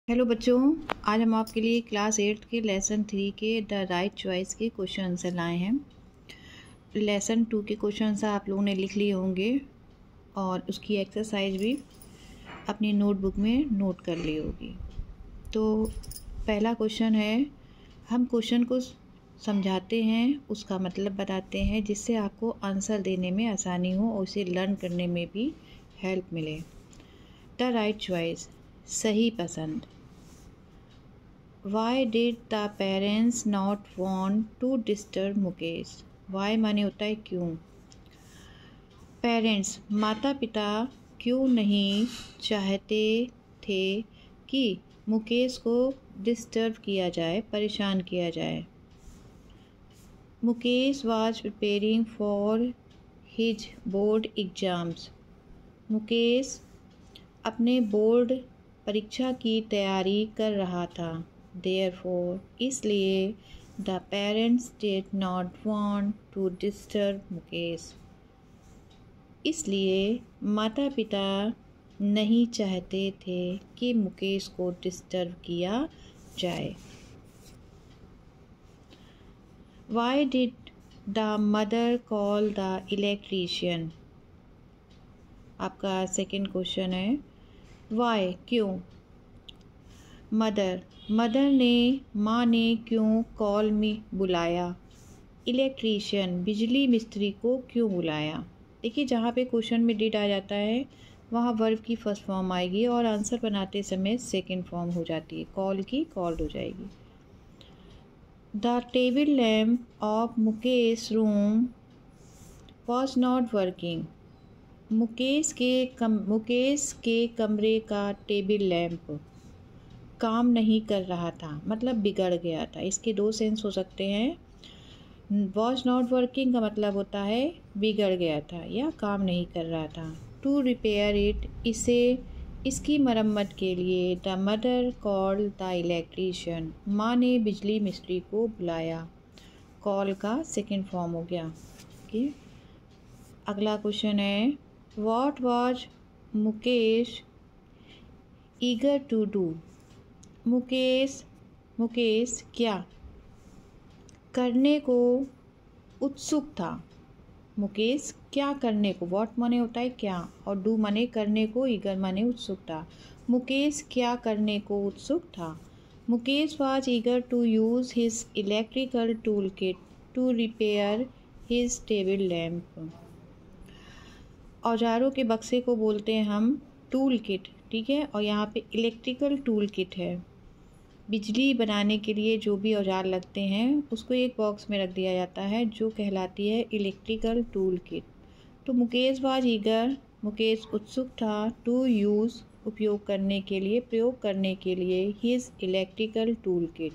Hello बच्चों, आज हम आपके लिए क्लास 8 के लेसन 3 के द राइट चॉइस के क्वेश्चन आंसर लाए हैं। लेसन 2 के क्वेश्चन आंसर आप लोगों ने लिख लिए होंगे और उसकी एक्सरसाइज भी अपनी नोटबुक में नोट कर ली होगी। तो पहला क्वेश्चन है, हम क्वेश्चन को समझाते हैं, उसका मतलब बताते हैं जिससे आपको आंसर देने में आसानी हो और उसे लर्न करने में भी हेल्प मिले। द राइट चॉइस, सही पसंद। Why did the parents not want to disturb Mukesh? Why माने होता है क्यों। पेरेंट्स माता पिता क्यों नहीं चाहते थे कि मुकेश को डिस्टर्ब किया जाए, परेशान किया जाए। Mukesh was preparing for his board exams. Mukesh अपने बोर्ड परीक्षा की तैयारी कर रहा था। Therefore, इसलिए the parents did not want to disturb Mukesh. इसलिए माता पिता नहीं चाहते थे कि मुकेश को डिस्टर्ब किया जाए। Why did the mother call the electrician? आपका सेकंड क्वेश्चन है, वाई क्यों। मदर ने, माँ ने क्यों कॉल में बुलाया। इलेक्ट्रीशियन बिजली मिस्त्री को क्यों बुलाया। देखिए, जहाँ पे क्वेश्चन में डिड आ जाता है वहाँ वर्ब की फर्स्ट फॉर्म आएगी और आंसर बनाते समय सेकंड फॉर्म हो जाती है, कॉल की कॉल्ड हो जाएगी। The table lamp of Mukesh room was not working. Mukesh के कमरे का टेबल लैम्प काम नहीं कर रहा था, मतलब बिगड़ गया था। इसके दो सेंस हो सकते हैं। वॉज नॉट वर्किंग का मतलब होता है बिगड़ गया था या काम नहीं कर रहा था। टू रिपेयर इट, इसकी मरम्मत के लिए the mother called the electrician, माँ ने बिजली मिस्त्री को बुलाया। कॉल का सेकंड फॉर्म हो गया। ओके, अगला क्वेश्चन है, what was Mukesh eager to do. Mukesh क्या करने को उत्सुक था। मुकेश क्या करने को, व्हाट माने होता है क्या और डू माने करने को, ईगर माने उत्सुक था। मुकेश क्या करने को उत्सुक था। Mukesh was eager to use his electrical tool kit to repair his table lamp. औजारों के बक्से को बोलते हैं हम टूल किट, ठीक है, और यहाँ पे इलेक्ट्रिकल टूल किट है। बिजली बनाने के लिए जो भी औजार लगते हैं उसको एक बॉक्स में रख दिया जाता है जो कहलाती है इलेक्ट्रिकल टूल किट। तो मुकेश वाज ईगर, मुकेश उत्सुक था, टू यूज़ प्रयोग करने के लिए his electrical tool kit,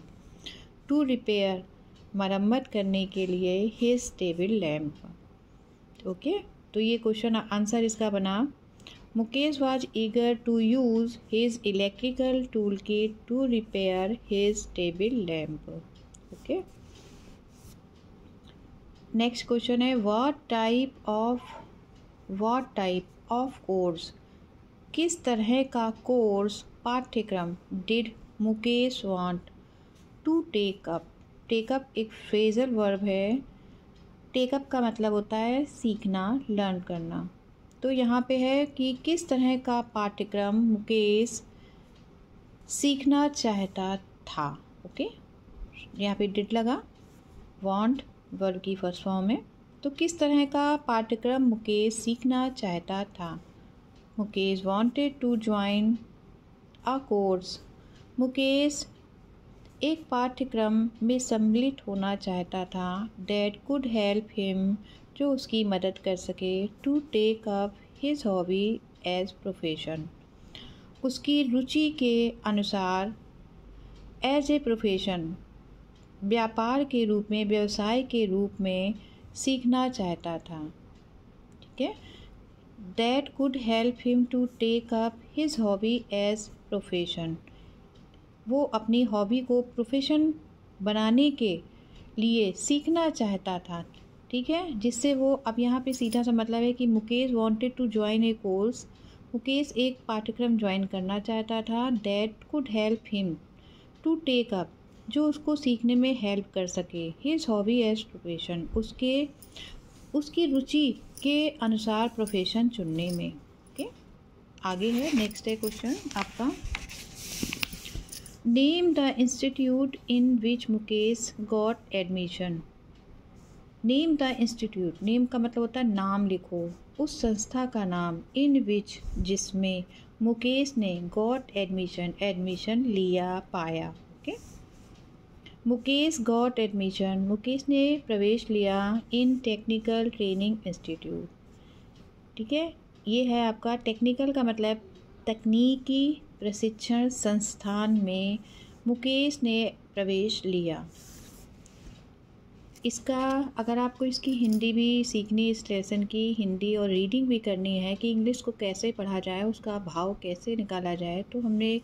to repair मरम्मत करने के लिए हिज टेबल लैम्प। ओके, तो ये क्वेश्चन आंसर इसका बना, Mukesh was eager to use his electrical toolkit to repair his table lamp. Okay. Next question है, what type of course, किस तरह का कोर्स पाठ्यक्रम did Mukesh want to take up. Take up एक फ्रेजल वर्ब है। Take up का मतलब होता है सीखना, लर्न करना। तो यहाँ पे है कि किस तरह का पाठ्यक्रम मुकेश सीखना चाहता था। ओके, यहाँ पे डिड लगा, वांट वर्ब की फर्स्ट फॉर्म है। तो किस तरह का पाठ्यक्रम मुकेश सीखना चाहता था। Mukesh wanted to join a course. Mukesh एक पाठ्यक्रम में सम्मिलित होना चाहता था दैट कुड हेल्प हिम, जो उसकी मदद कर सके, to take up his hobby as profession, उसकी रुचि के अनुसार, एज ए प्रोफेशन व्यापार के रूप में, व्यवसाय के रूप में सीखना चाहता था। ठीक है, that could help him to take up his hobby as profession, वो अपनी हॉबी को प्रोफेशन बनाने के लिए सीखना चाहता था। ठीक है, जिससे वो, अब यहाँ पे सीधा सा मतलब है कि Mukesh wanted to join a course, Mukesh एक पाठ्यक्रम ज्वाइन करना चाहता था that could help him to take up, जो उसको सीखने में हेल्प कर सके, हिज हॉबी एज प्रोफेशन, उसकी रुचि के अनुसार प्रोफेशन चुनने में। ओके, आगे है, नेक्स्ट है क्वेश्चन आपका, name the institute in which Mukesh got admission. Name the institute, name का मतलब होता है नाम लिखो, उस संस्था का नाम, इन विच जिसमें, मुकेश ने गॉट एडमिशन एडमिशन लिया पाया। Okay, Mukesh got admission, Mukesh ने प्रवेश लिया इन टेक्निकल ट्रेनिंग इंस्टीट्यूट। ठीक है, ये है आपका टेक्निकल का मतलब तकनीकी प्रशिक्षण संस्थान में मुकेश ने प्रवेश लिया। इसका अगर आपको इसकी हिंदी भी सीखनी, इस लेसन की हिंदी और रीडिंग भी करनी है कि इंग्लिश को कैसे पढ़ा जाए, उसका भाव कैसे निकाला जाए, तो हमने एक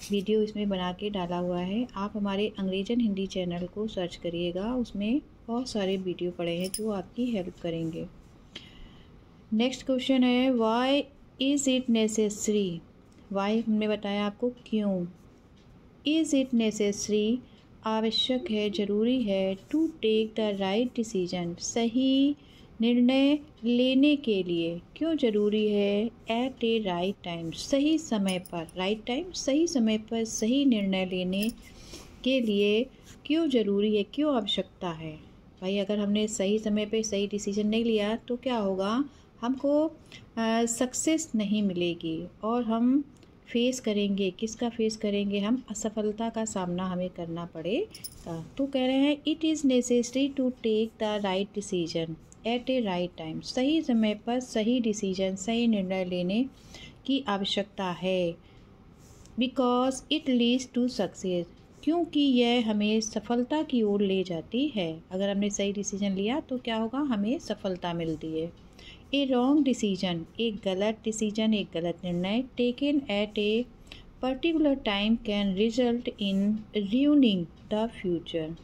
वीडियो इसमें बना के डाला हुआ है। आप हमारे अंग्रेजन हिंदी चैनल को सर्च करिएगा, उसमें बहुत सारे वीडियो पड़े हैं जो आपकी हेल्प करेंगे। नेक्स्ट क्वेश्चन है, why is it necessary. Why हमने बताया आपको क्यों। इज़ इट नेसेसरी आवश्यक है, जरूरी है, to take the right decision, सही निर्णय लेने के लिए, क्यों ज़रूरी है, एट ए राइट टाइम, सही समय पर, राइट टाइम सही समय पर सही निर्णय लेने के लिए क्यों ज़रूरी है, क्यों आवश्यकता है। भाई अगर हमने सही समय पे सही डिसीजन नहीं लिया तो क्या होगा, हमको सक्सेस नहीं मिलेगी और हम फेस करेंगे, किसका फेस करेंगे, हम असफलता का सामना हमें करना पड़ेगा। तो कह रहे हैं it is necessary to take the right decision at a right time, सही समय पर सही डिसीजन, सही निर्णय लेने की आवश्यकता है। Because it leads to success, क्योंकि यह हमें सफलता की ओर ले जाती है। अगर हमने सही डिसीजन लिया तो क्या होगा, हमें सफलता मिलती है। ए रॉन्ग डिसीजन, एक गलत डिसीजन, एक गलत निर्णय, taken at a particular time can result in ruining the future.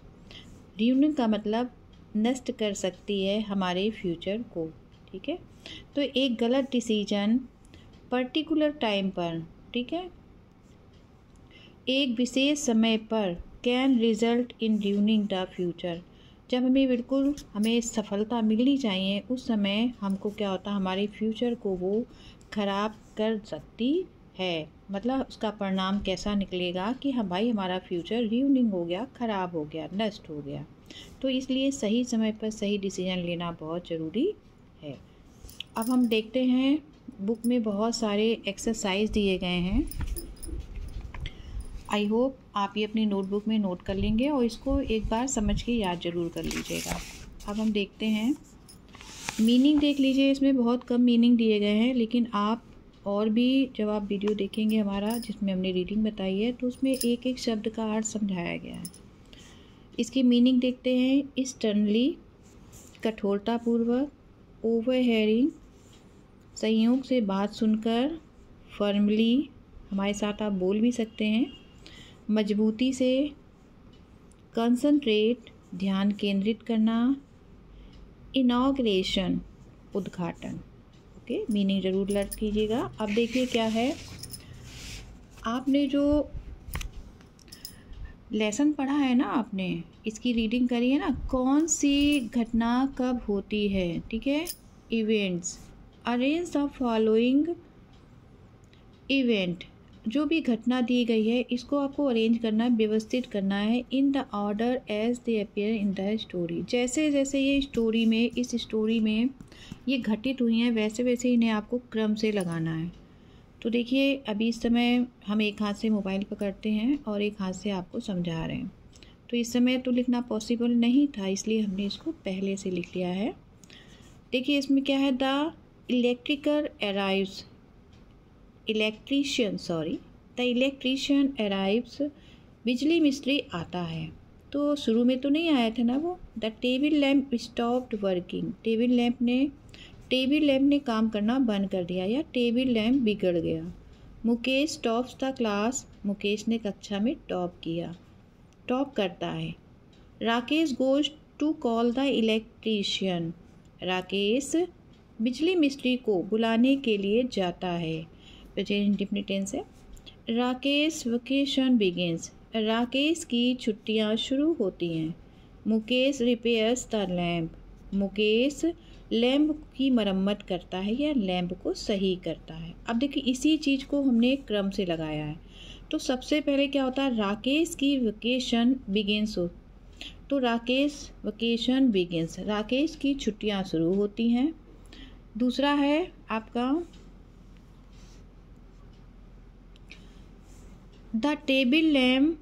ruining का मतलब नष्ट कर सकती है हमारे फ्यूचर को। ठीक है, तो एक गलत डिसीजन पर्टिकुलर टाइम पर, ठीक है, एक विशेष समय पर, can result in ruining the future, जब हमें सफलता मिलनी चाहिए उस समय हमको क्या होता है, हमारे फ्यूचर को वो ख़राब कर सकती है। मतलब उसका परिणाम कैसा निकलेगा कि भाई हमारा फ्यूचर ruining हो गया, ख़राब हो गया, नष्ट हो गया। तो इसलिए सही समय पर सही डिसीजन लेना बहुत ज़रूरी है। अब हम देखते हैं, बुक में बहुत सारे एक्सरसाइज दिए गए हैं। आई होप आप ये अपनी नोटबुक में नोट कर लेंगे और इसको एक बार समझ के याद ज़रूर कर लीजिएगा। अब हम देखते हैं, मीनिंग देख लीजिए, इसमें बहुत कम मीनिंग दिए गए हैं, लेकिन आप और भी जब आप वीडियो देखेंगे हमारा जिसमें हमने रीडिंग बताई है तो उसमें एक एक शब्द का अर्थ समझाया गया है। इसकी मीनिंग देखते हैं, स्टर्नली कठोरतापूर्वक, ओवर हेयरिंग संयोग से बात सुनकर, फर्मली हमारे साथ आप बोल भी सकते हैं, मजबूती से, कंसंट्रेट ध्यान केंद्रित करना, इनॉग्रेशन उद्घाटन। ओके, मीनिंग ज़रूर लर्न कीजिएगा। अब देखिए क्या है, आपने जो लेसन पढ़ा है ना, आपने इसकी रीडिंग करी है ना, कौन सी घटना कब होती है, ठीक है, events, arrange the following event, जो भी घटना दी गई है इसको आपको अरेंज करना है, व्यवस्थित करना है, in the order as they appear in the story, जैसे जैसे ये स्टोरी में, इस स्टोरी में ये घटित हुई हैं वैसे वैसे इन्हें आपको क्रम से लगाना है। तो देखिए अभी इस समय हम एक हाथ से मोबाइल पकड़ते हैं और एक हाथ से आपको समझा रहे हैं, तो इस समय तो लिखना पॉसिबल नहीं था, इसलिए हमने इसको पहले से लिख लिया है। देखिए इसमें क्या है, द इलेक्ट्रीशियन अराइव्स, बिजली मिस्त्री आता है। तो शुरू में तो नहीं आया था ना वो। The table lamp stopped working, table lamp ने काम करना बंद कर दिया या टेबल लैम्प बिगड़ गया। Mukesh tops the class, Mukesh ने कक्षा में टॉप करता है। Rakesh goes to call the electrician, Rakesh बिजली मिस्त्री को बुलाने के लिए जाता है। प्रेजेंट इंडेफिनिट टेंस है। राकेश वेकेशन बिगिंस, राकेश की छुट्टियां शुरू होती हैं। Mukesh repairs the lamp, Mukesh lamp की मरम्मत करता है या लैम्प को सही करता है। अब देखिए इसी चीज़ को हमने क्रम से लगाया है। तो सबसे पहले क्या होता है, राकेश की वेकेशन बिगिंस हो, तो राकेश वेकेशन बिगिंस, राकेश की छुट्टियां शुरू होती हैं। दूसरा है आपका the table lamp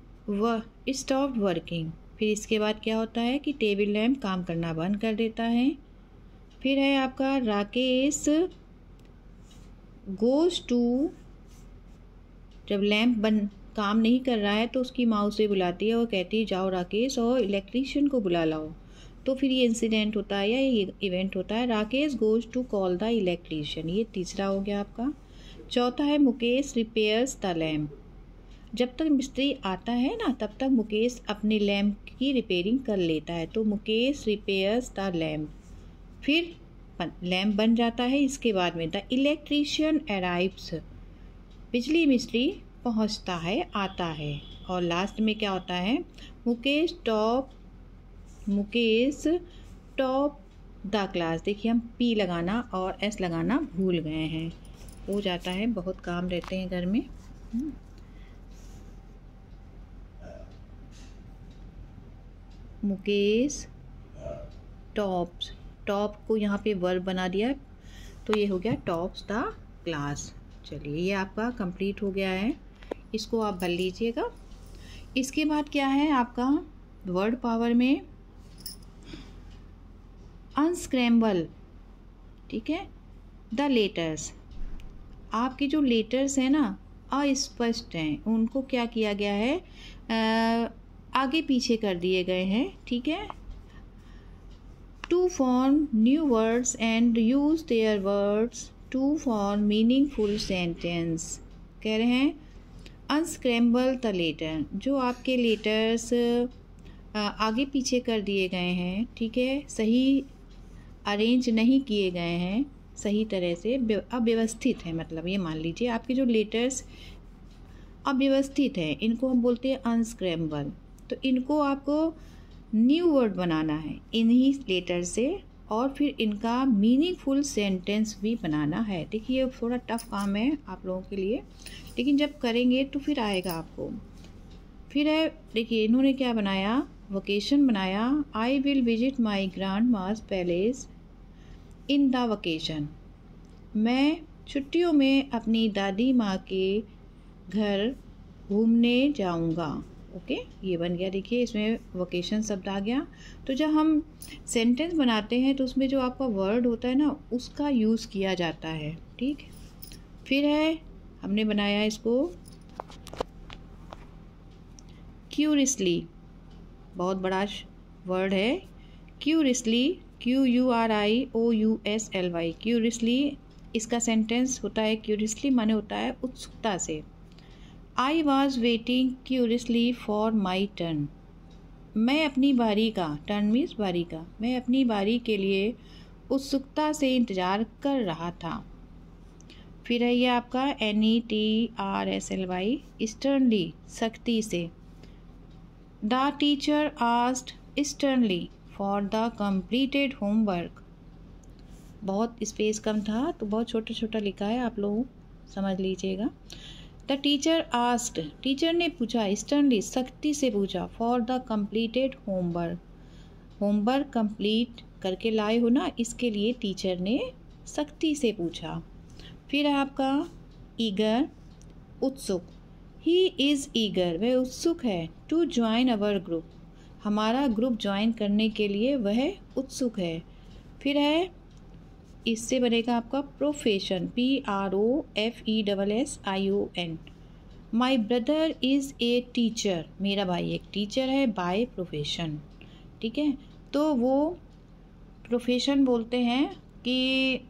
stop working, फिर इसके बाद क्या होता है कि टेबल लैम्प काम करना बंद कर देता है। फिर है आपका राकेश गोज टू, जब लैम्प बंद काम नहीं कर रहा है तो उसकी माँ उसे बुलाती है और कहती है जाओ राकेश और इलेक्ट्रीशियन को बुला लाओ। तो फिर ये इंसिडेंट होता है या ये इवेंट होता है, Rakesh goes to call the electrician, ये तीसरा हो गया आपका। चौथा है मुकेश रिपेयर्स द लैम्प, जब तक मिस्त्री आता है ना तब तक मुकेश अपने लैम्प की रिपेयरिंग कर लेता है, तो मुकेश रिपेयर्स द लैम्प, फिर लैम्प बन जाता है। इसके बाद में द इलेक्ट्रीशियन अराइव्स, बिजली मिस्त्री पहुंचता है, आता है। और लास्ट में क्या होता है, मुकेश टॉप द क्लास, देखिए हम पी लगाना और एस लगाना भूल गए हैं, हो जाता है, बहुत काम रहते हैं घर में। मुकेश टॉप्स, टॉप को यहाँ पे वर्ब बना दिया तो ये हो गया टॉप्स द क्लास। चलिए ये आपका कंप्लीट हो गया है, इसको आप भर लीजिएगा। इसके बाद क्या है आपका वर्ड पावर में अनस्क्रैम्बल, ठीक है, द लेटर्स, आपके जो लेटर्स हैं ना अस्पष्ट हैं, उनको क्या किया गया है, आगे पीछे कर दिए गए हैं, ठीक है। To form new words and use their words to form meaningful sentence, कह रहे हैं अनस्क्रैम्बल द लेटर, जो आपके लेटर्स आगे पीछे कर दिए गए हैं, ठीक है, सही अरेंज नहीं किए गए हैं, सही तरह से अव्यवस्थित है, मतलब ये मान लीजिए आपके जो लेटर्स अव्यवस्थित हैं, इनको हम बोलते हैं अनस्क्रैम्बल। तो इनको आपको न्यू वर्ड बनाना है इन्हीं लेटर से, और फिर इनका मीनिंगफुल सेंटेंस भी बनाना है। देखिए ये थोड़ा टफ काम है आप लोगों के लिए, लेकिन जब करेंगे तो फिर आएगा आपको। फिर है देखिए इन्होंने क्या बनाया, वोकेशन बनाया, I will visit my grandma's palace in the vocation, मैं छुट्टियों में अपनी दादी माँ के घर घूमने जाऊँगा। ओके, ये बन गया, देखिए इसमें वोकेशन शब्द आ गया। तो जब हम सेंटेंस बनाते हैं तो उसमें जो आपका वर्ड होता है ना उसका यूज़ किया जाता है, ठीक। फिर है हमने बनाया इसको क्यूरियसली, बहुत बड़ा वर्ड है क्यूरियसली, QURIOUSLY, क्यूरियसली, इसका सेंटेंस होता है क्यूरियसली माने होता है उत्सुकता से। I was waiting curiously for my turn, मैं अपनी बारी का, टर्न मीन्स बारी का, मैं अपनी बारी के लिए उत्सुकता से इंतज़ार कर रहा था। फिर है ये आपका NETRSLY, स्टर्नली, सख्ती से। The teacher asked sternly for the completed homework, बहुत स्पेस कम था तो बहुत छोटा छोटा लिखा है, आप लोग समझ लीजिएगा। द टीचर आस्क्ड, टीचर ने पूछा, स्टर्नली, सख्ती से पूछा, for the completed homework, homework complete करके लाए हो ना, इसके लिए टीचर ने सख्ती से पूछा। फिर है आपका ईगर, उत्सुक, ही इज़ ईगर, वह उत्सुक है, टू ज्वाइन अवर ग्रुप, हमारा ग्रुप ज्वाइन करने के लिए वह उत्सुक है। फिर है इससे बनेगा आपका profession, PROFESSION, my brother is a teacher, मेरा भाई एक टीचर है, बाय प्रोफेशन, ठीक है। तो वो प्रोफेशन बोलते हैं कि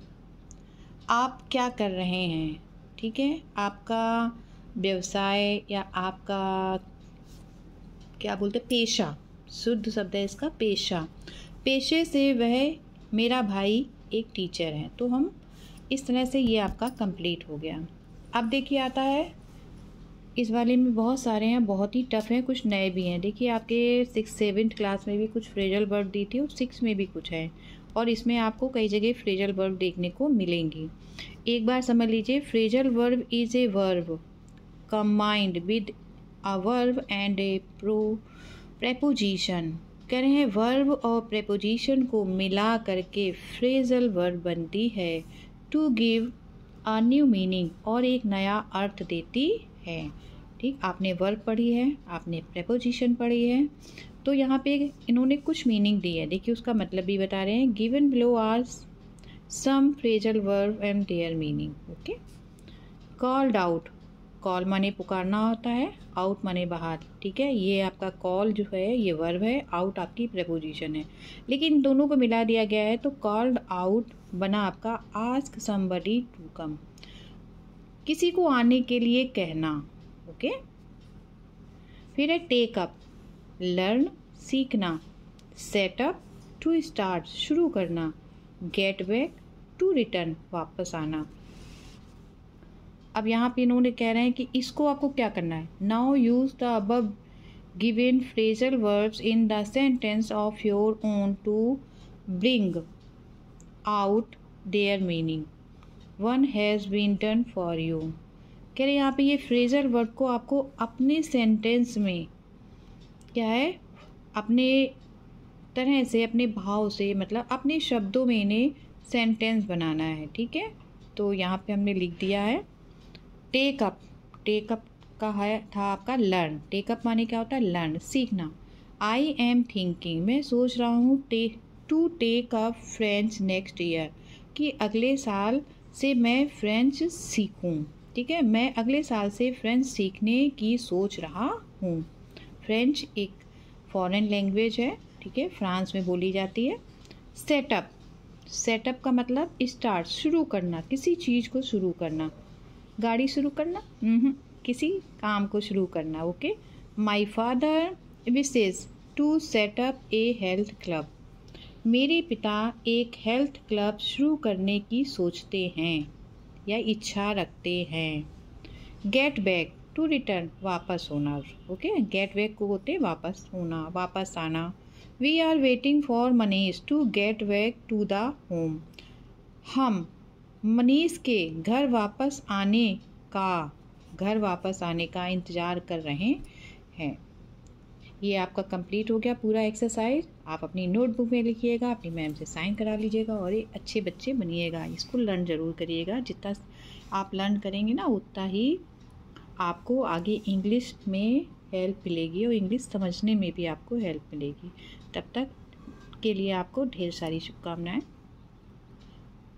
आप क्या कर रहे हैं, ठीक है, आपका व्यवसाय या आपका क्या बोलते हैं पेशा, शुद्ध शब्द है इसका पेशा, पेशे से वह मेरा भाई एक टीचर है। तो हम इस तरह से ये आपका कंप्लीट हो गया। अब देखिए आता है, इस वाले में बहुत सारे हैं, बहुत ही टफ हैं, कुछ नए भी हैं। देखिए आपके 6-7 क्लास में भी कुछ फ्रेजल वर्ब दी थी और 6 में भी कुछ है, और इसमें आपको कई जगह फ्रेजल वर्ब देखने को मिलेंगी। एक बार समझ लीजिए, phrasal verb is a verb combined with a verb and A preposition. कह रहे हैं वर्ब और प्रेपोजिशन को मिला करके फ्रेजल वर्ब बनती है to give a new meaning, और एक नया अर्थ देती है। ठीक, आपने वर्ब पढ़ी है, आपने प्रेपोजिशन पढ़ी है, तो यहाँ पे इन्होंने कुछ मीनिंग दी है। देखिए उसका मतलब भी बता रहे हैं। Given below are some phrasal verb and their meaning. Okay, called out, call माने पुकारना होता है, आउट माने बाहर। ठीक है, ये आपका कॉल जो है ये वर्ब है, आउट आपकी प्रेपोजिशन है, लेकिन दोनों को मिला दिया गया है तो कॉल्ड आउट बना आपका आस्क समबडी टू कम, किसी को आने के लिए कहना। ओके, फिर है टेक अप, लर्न सीखना, सेट अप टू स्टार्ट शुरू करना, गेट बैक टू रिटर्न वापस आना। अब यहाँ पे इन्होंने कह रहे हैं कि इसको आपको क्या करना है। Now use the above given phrasal verbs in the sentence of your own to bring out their meaning, one has been done for you. कह रहे हैं यहाँ पे ये फ्रेजल वर्ब को आपको अपने सेंटेंस में क्या है, अपने तरह से, अपने भाव से, मतलब अपने शब्दों में इन्हें सेंटेंस बनाना है। ठीक है, तो यहाँ पे हमने लिख दिया है टेक अप। टेक अप का है था आपका लर्न। टेक अप माने क्या होता है, लर्न सीखना। आई एम थिंकिंग, मैं सोच रहा हूँ to take up French next year, कि अगले साल से मैं फ्रेंच सीखूं। ठीक है, मैं अगले साल से फ्रेंच सीखने की सोच रहा हूँ। फ्रेंच एक फॉरेन लैंग्वेज है, ठीक है, फ्रांस में बोली जाती है। सेटअप, सेटअप का मतलब स्टार्ट, शुरू करना, किसी चीज़ को शुरू करना। गाड़ी शुरू करना, किसी काम को शुरू करना। Okay, my father wishes to set up a health club, मेरे पिता एक हेल्थ क्लब शुरू करने की सोचते हैं या इच्छा रखते हैं। गेट बैक टू रिटर्न, वापस होना। ओके, गेट बैक को होते वापस होना, वापस आना। We are waiting for Manish to get back to the home, हम मनीष के घर वापस आने का इंतज़ार कर रहे हैं। ये आपका कंप्लीट हो गया पूरा एक्सरसाइज। आप अपनी नोटबुक में लिखिएगा, अपनी मैम से साइन करा लीजिएगा और ये अच्छे बच्चे बनिएगा। इसको लर्न ज़रूर करिएगा, जितना आप लर्न करेंगे ना उतना ही आपको आगे इंग्लिश में हेल्प मिलेगी और इंग्लिश समझने में भी आपको हेल्प मिलेगी। तब तक के लिए आपको ढेर सारी शुभकामनाएं।